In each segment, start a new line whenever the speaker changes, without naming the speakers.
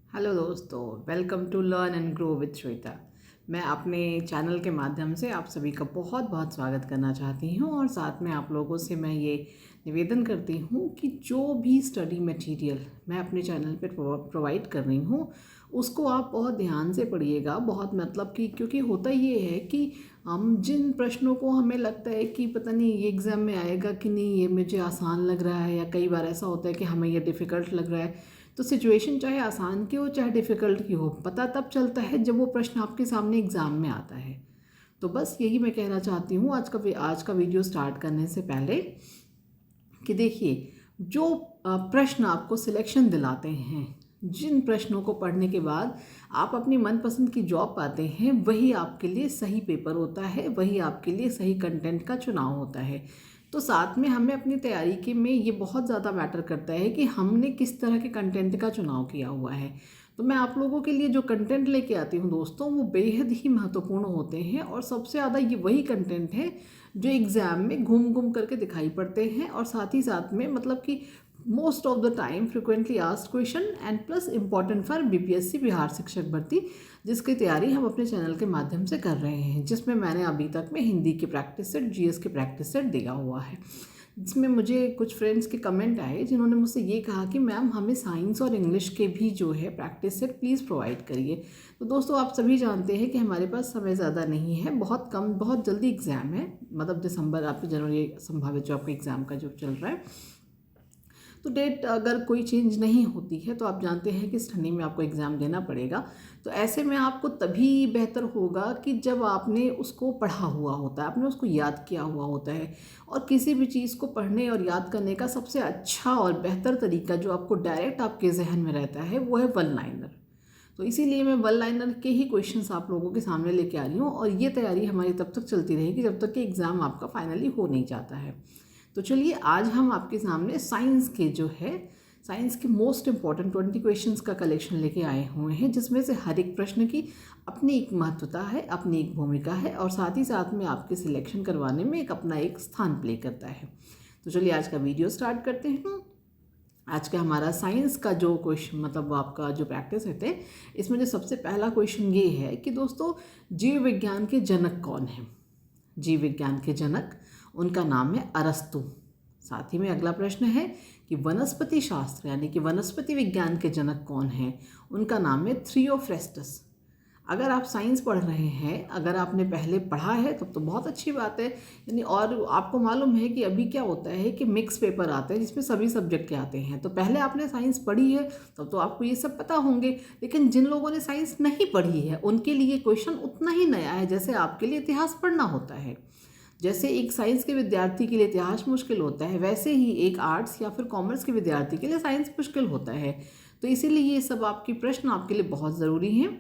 Hello दोस्तों, welcome to learn and grow with Shweta. मैं अपने चैनल के माध्यम से आप सभी का बहुत बहुत स्वागत करना चाहती हूं और साथ में आप लोगों से मैं ये निवेदन करती हूं कि जो भी स्टडी मटेरियल मैं अपने चैनल पर प्रोवाइड कर रही हूं उसको आप बहुत ध्यान से पढ़िएगा। बहुत मतलब कि क्योंकि होता ये है कि हम जिन प्रश्नों को हमें लगता है कि पता नहीं ये एग्ज़ाम में आएगा कि नहीं, ये मुझे आसान लग रहा है, या कई बार ऐसा होता है कि हमें ये डिफ़िकल्ट लग रहा है। तो सिचुएशन चाहे आसान की हो चाहे डिफ़िकल्ट की हो, पता तब चलता है जब वो प्रश्न आपके सामने एग्ज़ाम में आता है। तो बस यही मैं कहना चाहती हूँ आज का वीडियो स्टार्ट करने से पहले कि देखिए, जो प्रश्न आपको सिलेक्शन दिलाते हैं, जिन प्रश्नों को पढ़ने के बाद आप अपनी मनपसंद की जॉब पाते हैं, वही आपके लिए सही पेपर होता है, वही आपके लिए सही कंटेंट का चुनाव होता है। तो साथ में हमें अपनी तैयारी के में ये बहुत ज़्यादा मैटर करता है कि हमने किस तरह के कंटेंट का चुनाव किया हुआ है। तो मैं आप लोगों के लिए जो कंटेंट लेके आती हूँ दोस्तों, वो बेहद ही महत्वपूर्ण होते हैं और सबसे ज़्यादा ये वही कंटेंट है जो एग्ज़ाम में घूम घूम करके दिखाई पड़ते हैं और साथ ही साथ में मतलब कि most of the time frequently asked question and plus important for BPSC Bihar शिक्षक भर्ती, जिसकी तैयारी हम अपने चैनल के माध्यम से कर रहे हैं, जिसमें मैंने अभी तक में हिंदी के प्रैक्टिस सेट, जीएस के प्रैक्टिस सेट दिया हुआ है। जिसमें मुझे कुछ फ्रेंड्स के कमेंट आए जिन्होंने मुझसे ये कहा कि मैम हमें साइंस और इंग्लिश के भी जो है प्रैक्टिस सेट प्लीज़ प्रोवाइड करिए। तो दोस्तों, आप सभी जानते हैं कि हमारे पास समय ज़्यादा नहीं है, बहुत कम, बहुत जल्दी एग्ज़ाम है, मतलब दिसंबर आपके जनवरी संभावित जो आपका एग्ज़ाम का जो चल रहा है। तो डेट अगर कोई चेंज नहीं होती है तो आप जानते हैं कि इस ठंडी में आपको एग्ज़ाम देना पड़ेगा। तो ऐसे में आपको तभी बेहतर होगा कि जब आपने उसको पढ़ा हुआ होता है, आपने उसको याद किया हुआ होता है। और किसी भी चीज़ को पढ़ने और याद करने का सबसे अच्छा और बेहतर तरीका जो आपको डायरेक्ट आपके जहन में रहता है वो है वन लाइनर। तो इसीलिए मैं वन लाइनर के ही क्वेश्चंस आप लोगों के सामने लेके आ रही हूँ और ये तैयारी हमारी तब तक चलती रहेगी जब तक कि एग्ज़ाम आपका फाइनली हो नहीं जाता है। तो चलिए, आज हम आपके सामने साइंस के मोस्ट इम्पॉर्टेंट 20 क्वेश्चंस का कलेक्शन लेके आए हुए हैं, जिसमें से हर एक प्रश्न की अपनी एक महत्वता है, अपनी एक भूमिका है और साथ ही साथ में आपके सिलेक्शन करवाने में अपना एक स्थान प्ले करता है। तो चलिए, आज का वीडियो स्टार्ट करते हैं। आज का हमारा साइंस का जो क्वेश्चन, मतलब आपका जो प्रैक्टिस है, इसमें जो सबसे पहला क्वेश्चन ये है कि दोस्तों, जीव विज्ञान के जनक कौन है? जीव विज्ञान के जनक, उनका नाम है अरस्तु। साथ ही में अगला प्रश्न है कि वनस्पति शास्त्र यानी कि वनस्पति विज्ञान के जनक कौन है? उनका नाम है थियोफ्रेस्टस। अगर आप साइंस पढ़ रहे हैं, अगर आपने पहले पढ़ा है तब तो बहुत अच्छी बात है, यानी और आपको मालूम है कि अभी क्या होता है कि मिक्स पेपर आते हैं जिसमें सभी सब्जेक्ट के आते हैं। तो पहले आपने साइंस पढ़ी है तब तो आपको ये सब पता होंगे, लेकिन जिन लोगों ने साइंस नहीं पढ़ी है उनके लिए क्वेश्चन उतना ही नया है जैसे आपके लिए इतिहास पढ़ना होता है। जैसे एक साइंस के विद्यार्थी के लिए इतिहास मुश्किल होता है, वैसे ही एक आर्ट्स या फिर कॉमर्स के विद्यार्थी के लिए साइंस मुश्किल होता है। तो इसीलिए ये सब आपके प्रश्न आपके लिए बहुत ज़रूरी हैं।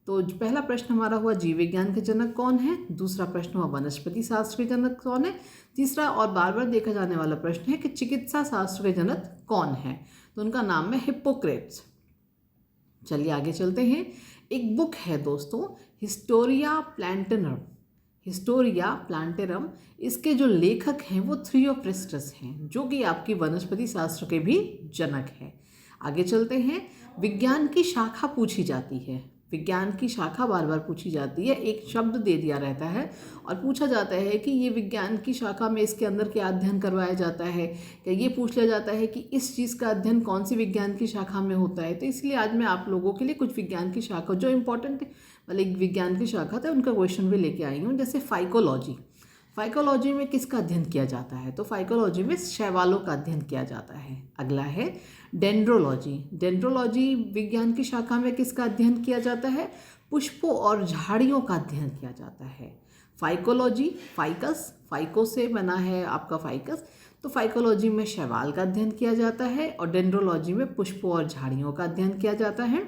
तो पहला प्रश्न हमारा हुआ जीव विज्ञान के जनक कौन है, दूसरा प्रश्न हुआ वनस्पति शास्त्र के जनक कौन है, तीसरा और बार बार देखा जाने वाला प्रश्न है कि चिकित्सा शास्त्र के जनक कौन है? तो उनका नाम है हिप्पोक्रेट्स। चलिए आगे चलते हैं। एक बुक है दोस्तों, हिस्टोरिया प्लांटेरम। इसके जो लेखक हैं वो थियोफ्रेस्टस हैं, जो कि आपकी वनस्पति शास्त्र के भी जनक हैं। आगे चलते हैं। विज्ञान की शाखा पूछी जाती है, विज्ञान की शाखा बार बार पूछी जाती है, एक शब्द दे दिया रहता है और पूछा जाता है कि ये विज्ञान की शाखा में इसके अंदर क्या अध्ययन करवाया जाता है, क्या ये पूछ लिया जाता है कि इस चीज़ का अध्ययन कौन सी विज्ञान की शाखा में होता है। तो इसलिए आज मैं आप लोगों के लिए कुछ विज्ञान की शाखा जो इम्पोर्टेंट मतलब एक विज्ञान की शाखा था उनका क्वेश्चन भी लेके आई हूँ। जैसे फाइकोलॉजी में किसका अध्ययन किया जाता है? तो फाइकोलॉजी में शैवालों का अध्ययन किया जाता है। अगला है डेंड्रोलॉजी विज्ञान की शाखा में किसका अध्ययन किया जाता है? पुष्पों और झाड़ियों का अध्ययन किया जाता है। फाइकोलॉजी, फाइको से बना है आपका फाइकस, तो फाइकोलॉजी में शैवाल का अध्ययन किया जाता है और डेंड्रोलॉजी में पुष्पों और झाड़ियों का अध्ययन किया जाता है।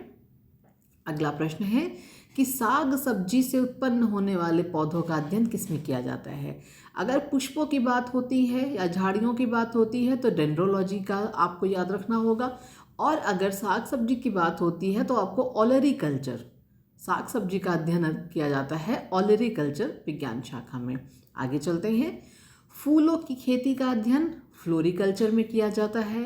अगला प्रश्न है कि साग सब्जी से उत्पन्न होने वाले पौधों का अध्ययन किसमें किया जाता है? अगर पुष्पों की बात होती है या झाड़ियों की बात होती है तो डेंड्रोलॉजी का आपको याद रखना होगा, और अगर साग सब्जी की बात होती है तो आपको ओलेरीकल्चर, साग सब्जी का अध्ययन किया जाता है ओलेरीकल्चर विज्ञान शाखा में। आगे चलते हैं। फूलों की खेती का अध्ययन फ्लोरिकल्चर में किया जाता है।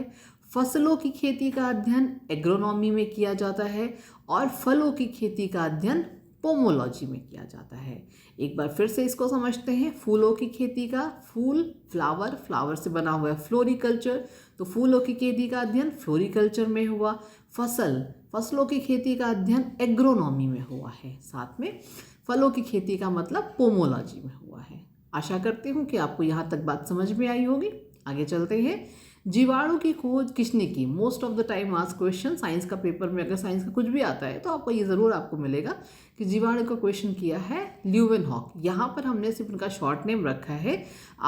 फसलों की खेती का अध्ययन एग्रोनॉमी में किया जाता है और फलों की खेती का अध्ययन पोमोलॉजी में किया जाता है। एक बार फिर से इसको समझते हैं। फूलों की खेती का फूल फ्लावर, फ्लावर से बना हुआ है फ्लोरिकल्चर, तो फूलों की खेती का अध्ययन फ्लोरिकल्चर में हुआ। फसलों की खेती का अध्ययन एग्रोनॉमी में हुआ है। साथ में फलों की खेती का मतलब पोमोलॉजी में हुआ है। आशा करती हूँ कि आपको यहाँ तक बात समझ में आई होगी। आगे चलते हैं। जीवाणु की खोज किसने की? Most of the time asked question science का पेपर में, अगर साइंस का कुछ भी आता है तो आपको ये ज़रूर आपको मिलेगा कि जीवाणु का क्वेश्चन किया है ल्यूवेनहॉक। यहाँ पर हमने सिर्फ उनका शॉर्ट नेम रखा है।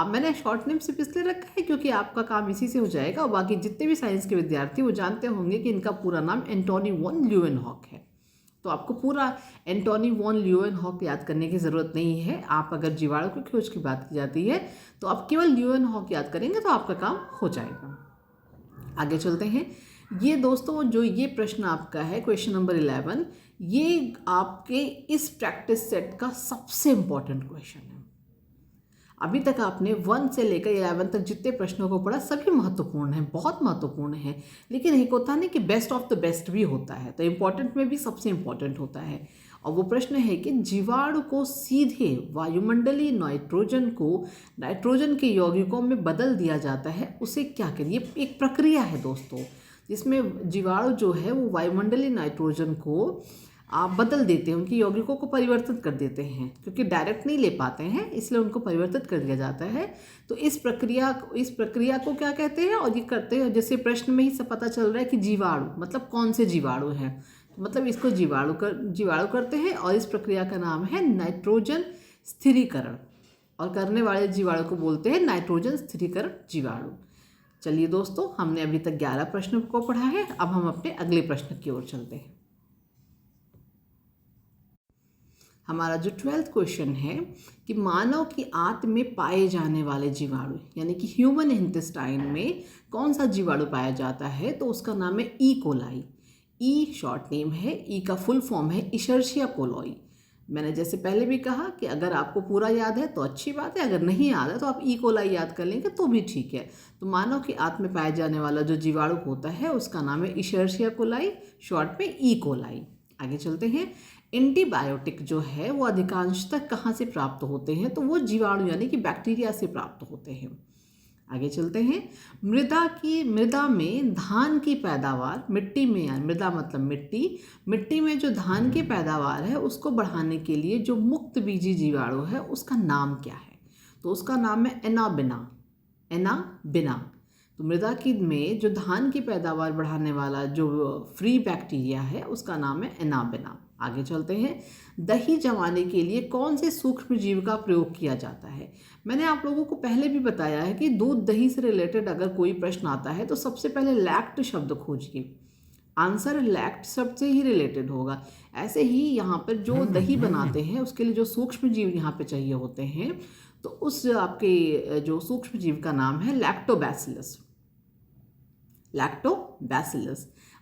मैंने शॉर्ट नेम सिर्फ इसलिए रखा है क्योंकि आपका काम इसी से हो जाएगा और बाकी जितने भी साइंस के विद्यार्थी वो जानते होंगे कि इनका पूरा नाम एंटोनी वॉन ल्यूवेनहॉक है। तो आपको पूरा एंटोनी वॉन ल्यूवेनहॉक याद करने की ज़रूरत नहीं है। आप अगर जीवाणु की खोज की बात की जाती है तो आप केवल ल्यूवेनहॉक याद करेंगे तो आपका काम हो जाएगा। आगे चलते हैं। ये दोस्तों जो ये प्रश्न आपका है क्वेश्चन नंबर 11, ये आपके इस प्रैक्टिस सेट का सबसे इम्पॉर्टेंट क्वेश्चन है। अभी तक आपने 1 से लेकर 11 तक जितने प्रश्नों को पढ़ा सभी महत्वपूर्ण हैं, बहुत महत्वपूर्ण हैं, लेकिन एक होता नहीं कि बेस्ट ऑफ द बेस्ट भी होता है, तो इम्पॉर्टेंट में भी सबसे इम्पॉर्टेंट होता है। और वो प्रश्न है कि जीवाणु को सीधे वायुमंडलीय नाइट्रोजन को नाइट्रोजन के यौगिकों में बदल दिया जाता है, उसे क्या करें? ये एक प्रक्रिया है दोस्तों, जिसमें जीवाणु जो है वो वायुमंडलीय नाइट्रोजन को आप बदल देते हैं, उनकी यौगिकों को परिवर्तित कर देते हैं, क्योंकि डायरेक्ट नहीं ले पाते हैं इसलिए उनको परिवर्तित कर दिया जाता है। तो इस प्रक्रिया को क्या कहते हैं? और ये करते हैं, जैसे प्रश्न में ही सब पता चल रहा है कि जीवाणु मतलब कौन से जीवाणु हैं, तो मतलब इसको जीवाणु करते हैं और इस प्रक्रिया का नाम है नाइट्रोजन स्थिरीकरण, और करने वाले जीवाणु को बोलते हैं नाइट्रोजन स्थिरीकरण जीवाणु। चलिए दोस्तों, हमने अभी तक 11 प्रश्नों को पढ़ा है, अब हम अपने अगले प्रश्न की ओर चलते हैं। हमारा जो 12th क्वेश्चन है कि मानव की आंत में पाए जाने वाले जीवाणु यानी कि ह्यूमन इंटेस्टाइन में कौन सा जीवाणु पाया जाता है, तो उसका नाम है ई कोलाई। ई शॉर्ट नेम है, ई का फुल फॉर्म है इशर्शिया कोलाई। मैंने जैसे पहले भी कहा कि अगर आपको पूरा याद है तो अच्छी बात है, अगर नहीं याद है तो आप ई कोलाई याद कर लेंगे तो भी ठीक है। तो मानव की आंत में पाया जाने वाला जो जीवाणु होता है उसका नाम है इशर्शिया कोलाई, शॉर्ट में ई कोलाई। आगे चलते हैं। एंटीबायोटिक जो है वो अधिकांशतः कहाँ से प्राप्त होते हैं, तो वो जीवाणु यानी कि बैक्टीरिया से प्राप्त होते हैं। आगे चलते हैं। मृदा में धान की पैदावार, मिट्टी में, मृदा मतलब मिट्टी में जो धान की पैदावार है उसको बढ़ाने के लिए जो मुक्त बीजी जीवाणु है उसका नाम क्या है, तो उसका नाम है एनाबिना। तो मृदा की में जो धान की पैदावार बढ़ाने वाला जो फ्री बैक्टीरिया है उसका नाम है एनाबिना। आगे चलते हैं। दही जमाने के लिए कौन से सूक्ष्म जीव का प्रयोग किया जाता है? मैंने आप लोगों को पहले भी बताया है कि दूध दही से रिलेटेड अगर कोई प्रश्न आता है तो सबसे पहले लैक्ट शब्द खोजिए, आंसर लैक्ट शब्द से ही रिलेटेड होगा। ऐसे ही यहाँ पर जो दही बनाते हैं उसके लिए जो सूक्ष्म जीव यहाँ पे चाहिए होते हैं, तो उस आपके जो सूक्ष्म जीव का नाम है लैक्टोबैसिलस।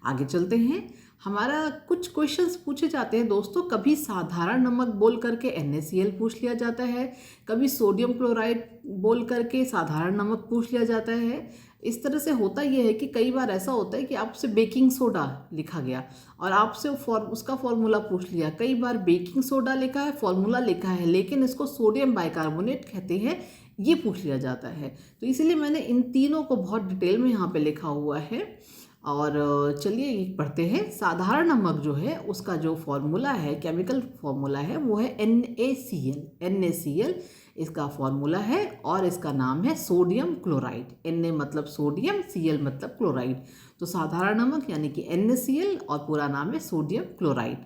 आगे चलते हैं। हमारा कुछ क्वेश्चंस पूछे जाते हैं दोस्तों, कभी साधारण नमक बोल करके NaCl पूछ लिया जाता है, कभी सोडियम क्लोराइड बोल करके साधारण नमक पूछ लिया जाता है। इस तरह से होता यह है कि कई बार ऐसा होता है कि आपसे बेकिंग सोडा लिखा गया और आपसे उसका फॉर्मूला पूछ लिया। कई बार बेकिंग सोडा लिखा है, फॉर्मूला लिखा है, लेकिन इसको सोडियम बाइकार्बोनेट कहते हैं, ये पूछ लिया जाता है। तो इसीलिए मैंने इन तीनों को बहुत डिटेल में यहाँ पे लिखा हुआ है। और चलिए पढ़ते हैं। साधारण नमक जो है उसका जो फॉर्मूला है, केमिकल फॉर्मूला है, वो है NaCl इसका फॉर्मूला है और इसका नाम है सोडियम क्लोराइड। Na मतलब सोडियम, Cl मतलब क्लोराइड। तो साधारण नमक यानी कि NaCl और पूरा नाम है सोडियम क्लोराइड।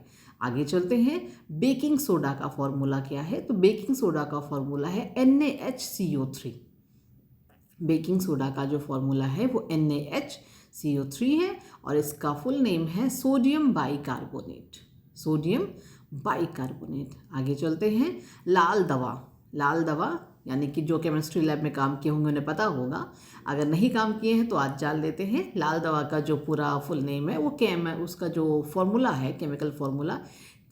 आगे चलते हैं। बेकिंग सोडा का फॉर्मूला क्या है, तो बेकिंग सोडा का फॉर्मूला है NaHCO3। बेकिंग सोडा का जो फॉर्मूला है वो NaHCO3 है और इसका फुल नेम है सोडियम बाइकार्बोनेट। आगे चलते हैं। लाल दवा यानी कि जो केमिस्ट्री लैब में काम किए होंगे उन्हें पता होगा, अगर नहीं काम किए हैं तो आज जान लेते हैं। लाल दवा का जो पूरा फुल नेम है वो उसका जो फॉर्मूला है, केमिकल फॉर्मूला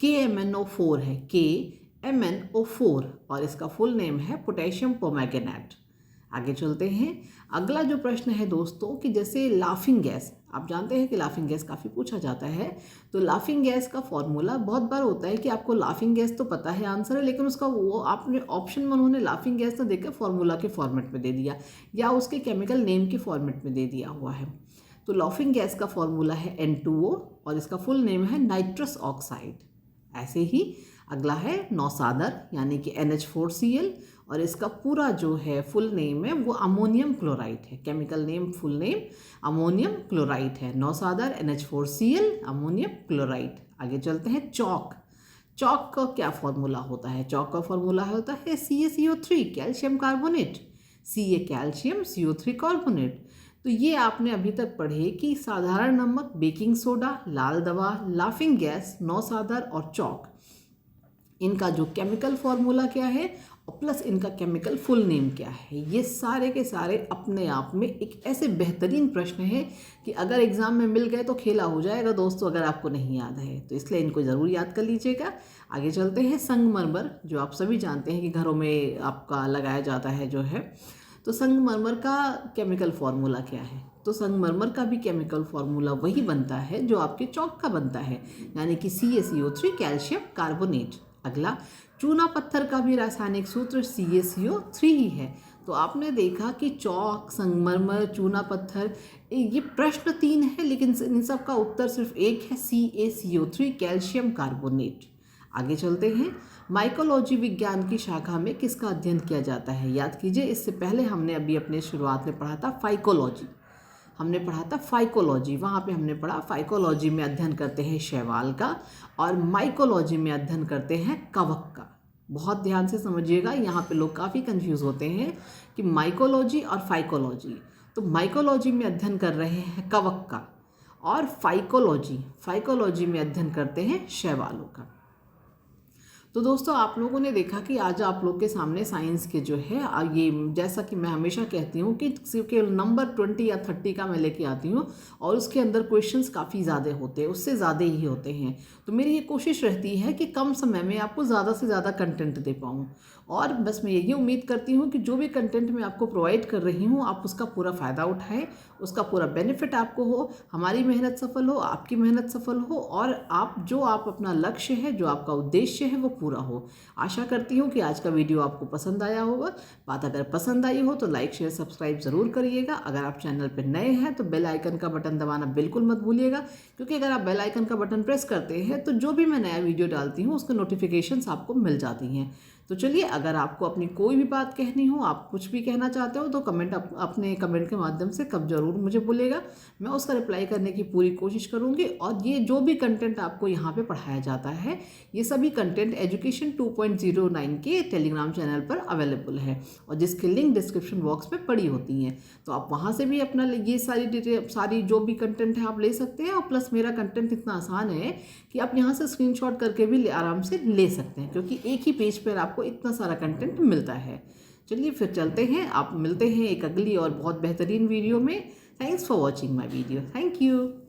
KMnO4 है, KMnO4, और इसका फुल नेम है पोटेशियम परमैंगनेट। आगे चलते हैं। अगला जो प्रश्न है दोस्तों कि जैसे लाफिंग गैस, आप जानते हैं कि लाफिंग गैस काफ़ी पूछा जाता है। तो लाफिंग गैस का फॉर्मूला बहुत बार होता है कि आपको लाफिंग गैस तो पता है आंसर है, लेकिन उसका वो आपने ऑप्शन में उन्होंने लाफिंग गैस ना देकर फॉर्मूला के फॉर्मेट में दे दिया या उसके केमिकल नेम के फॉर्मेट में दे दिया हुआ है। तो लाफिंग गैस का फॉर्मूला है N2O और इसका फुल नेम है नाइट्रस ऑक्साइड। ऐसे ही अगला है नौसादर यानी कि NH4Cl और इसका पूरा जो है फुल नेम है वो अमोनियम क्लोराइड है। Chemical name full name ammonium chloride है। नौसादर NH4Cl अमोनियम क्लोराइड। आगे चलते हैं चौक। चौक का क्या फॉर्मूला होता है? चौक का फॉर्मूला होता है CaCO3 calcium carbonate, Ca calcium CO3 carbonate. तो ये आपने अभी तक पढ़े कि साधारण नमक, बेकिंग सोडा, लाल दवा, लाफिंग गैस, नौसादर और चौक, इनका जो केमिकल फॉर्मूला क्या है और प्लस इनका केमिकल फुल नेम क्या है। ये सारे के सारे अपने आप में एक ऐसे बेहतरीन प्रश्न है कि अगर एग्ज़ाम में मिल गए तो खेला हो जाएगा दोस्तों, अगर आपको नहीं याद है तो इसलिए इनको ज़रूर याद कर लीजिएगा। आगे चलते हैं संगमरमर, जो आप सभी जानते हैं कि घरों में आपका लगाया जाता है जो है। तो संगमरमर का केमिकल फॉर्मूला क्या है? तो संगमरमर का भी केमिकल फॉर्मूला वही बनता है जो आपके चौक का बनता है, यानी कि CaCO3 कैल्शियम कार्बोनेट। अगला चूना पत्थर का भी रासायनिक सूत्र CaCO3 ही है। तो आपने देखा कि चौक, संगमरमर, चूना पत्थर, ये प्रश्न 3 है लेकिन इन सब का उत्तर सिर्फ एक है, CaCO3 कैल्शियम कार्बोनेट। आगे चलते हैं। माइकोलॉजी विज्ञान की शाखा में किसका अध्ययन किया जाता है? याद कीजिए, इससे पहले हमने अभी अपने शुरुआत में पढ़ा था फाइकोलॉजी। हमने पढ़ा था फाइकोलॉजी, वहाँ पे हमने पढ़ा फाइकोलॉजी में अध्ययन करते हैं शैवाल का और माइकोलॉजी में अध्ययन करते हैं कवक का। बहुत ध्यान से समझिएगा, यहाँ पे लोग काफ़ी कंफ्यूज होते हैं कि माइकोलॉजी और फाइकोलॉजी। तो माइकोलॉजी में अध्ययन कर रहे हैं कवक का और फाइकोलॉजी में अध्ययन करते हैं शैवालों का। तो दोस्तों आप लोगों ने देखा कि आज आप लोग के सामने साइंस के जो है ये, जैसा कि मैं हमेशा कहती हूँ कि केवल नंबर 20 या 30 का मैं लेके आती हूँ और उसके अंदर क्वेश्चंस काफ़ी ज़्यादा होते हैं, उससे ज़्यादा ही होते हैं। तो मेरी ये कोशिश रहती है कि कम समय में आपको ज़्यादा से ज़्यादा कंटेंट दे पाऊँ और बस मैं यही उम्मीद करती हूँ कि जो भी कंटेंट मैं आपको प्रोवाइड कर रही हूँ आप उसका पूरा फ़ायदा उठाएं, उसका पूरा बेनिफिट आपको हो, हमारी मेहनत सफल हो, आपकी मेहनत सफल हो और आप अपना लक्ष्य है, जो आपका उद्देश्य है वो पूरा हो। आशा करती हूँ कि आज का वीडियो आपको पसंद आया होगा। बात अगर पसंद आई हो तो लाइक शेयर सब्सक्राइब ज़रूर करिएगा। अगर आप चैनल पर नए हैं तो बेल आइकन का बटन दबाना बिल्कुल मत भूलिएगा, क्योंकि अगर आप बेल आइकन का बटन प्रेस करते हैं तो जो भी मैं नया वीडियो डालती हूँ उसके नोटिफिकेशंस आपको मिल जाती हैं। तो चलिए, अगर आपको अपनी कोई भी बात कहनी हो, आप कुछ भी कहना चाहते हो तो अपने कमेंट के माध्यम से कब ज़रूर मुझे बोलेगा, मैं उसका रिप्लाई करने की पूरी कोशिश करूँगी। और ये जो भी कंटेंट आपको यहाँ पे पढ़ाया जाता है, ये सभी कंटेंट एजुकेशन 2.09 के टेलीग्राम चैनल पर अवेलेबल है और जिसकी लिंक डिस्क्रिप्शन बॉक्स में पड़ी होती हैं। तो आप वहाँ से भी अपना ये सारी जो भी कंटेंट है आप ले सकते हैं। और प्लस मेरा कंटेंट इतना आसान है कि आप यहाँ से स्क्रीनशॉट करके भी आराम से ले सकते हैं, क्योंकि एक ही पेज पर आपको इतना सारा कंटेंट मिलता है। चलिए फिर चलते हैं, आप मिलते हैं एक अगली और बहुत बेहतरीन वीडियो में। Thanks for watching my video. Thank you.